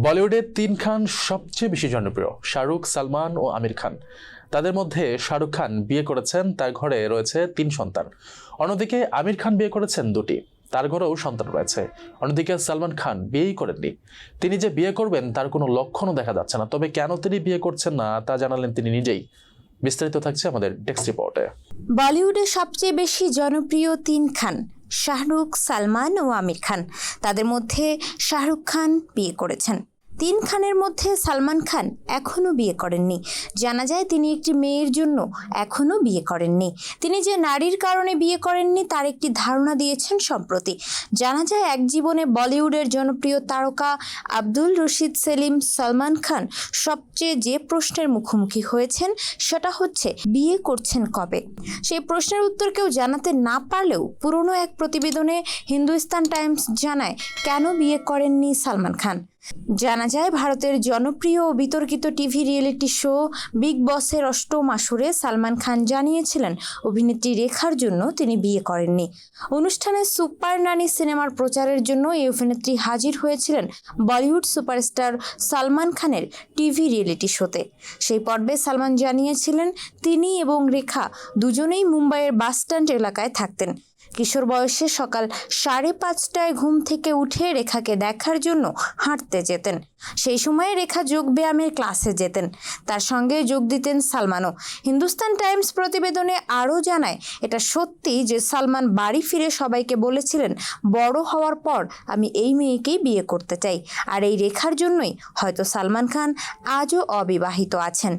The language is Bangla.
বলিউডের তিন খান সবচেয়ে বেশি জনপ্রিয় শাহরুখ, সালমান ও আমির খান। তাদের মধ্যে শাহরুখ খান বিয়ে করেছেন, তার ঘরে রয়েছে 3 সন্তান। অন্যদিকে আমির খান বিয়ে করেছেন 2টি, তার ঘরেও সন্তান রয়েছে। অন্যদিকে সালমান খান বিয়েই করেননি। তিনি যে বিয়ে করবেন তার কোনো লক্ষণও দেখা যাচ্ছে না। তবে কেন তিনি বিয়ে করছেন না তা জানালেন তিনি নিজেই। বিস্তারিত থাকছে আমাদের ডেস্ক রিপোর্টে। বলিউডে সবচেয়ে বেশি জনপ্রিয় 3 খান শাহরুখ, সালমান ও আমির খান। তাদের মধ্যে শাহরুখ খান বিয়ে করেছেন। 3 খানের মধ্যে সালমান খান এখনও বিয়ে করেননি। জানা যায় তিনি একটি মেয়ের জন্য এখনও বিয়ে করেননি। তিনি যে নারীর কারণে বিয়ে করেননি তার একটি ধারণা দিয়েছেন সম্প্রতি। জানা যায় এক জীবনে বলিউডের জনপ্রিয় তারকা আব্দুল রশিদ সেলিম সালমান খান সবচেয়ে যে প্রশ্নের মুখোমুখি হয়েছেন সেটা হচ্ছে বিয়ে করছেন কবে। সেই প্রশ্নের উত্তর কেউ জানাতে না পারলেও পুরনো এক প্রতিবেদনে হিন্দুস্তান টাইমস জানায় কেন বিয়ে করেননি সালমান খান। জানা যায় ভারতের জনপ্রিয় ও বিতর্কিত টিভি রিয়েলিটি শো বিগ বসের 8ম আসরে সালমান খান জানিয়েছিলেন অভিনেত্রী রেখার জন্য তিনি বিয়ে করেননি। অনুষ্ঠানে সুপার নানি সিনেমার প্রচারের জন্য এই অভিনেত্রী হাজির হয়েছিলেন বলিউড সুপারস্টার সালমান খানের টিভি রিয়েলিটি শোতে। সেই পর্বে সালমান জানিয়েছিলেন তিনি এবং রেখা দুজনেই মুম্বাইয়ের বাসস্ট্যান্ড এলাকায় থাকতেন। কিশোর বয়সে সকাল 5:30টায় ঘুম থেকে উঠে রেখাকে দেখার জন্য হাঁটতে যেতেন। সেই সময়ে রেখা যোগব্যায়ামের ক্লাসে যেতেন, তার সঙ্গে যোগ দিতেন সালমানও। হিন্দুস্তান টাইমস প্রতিবেদনে আরও জানায় এটা সত্যি যে সালমান বাড়ি ফিরে সবাইকে বলেছিলেন বড় হওয়ার পর আমি এই মেয়েকেই বিয়ে করতে চাই। আর এই রেখার জন্যই হয়তো সালমান খান আজও অবিবাহিত আছেন।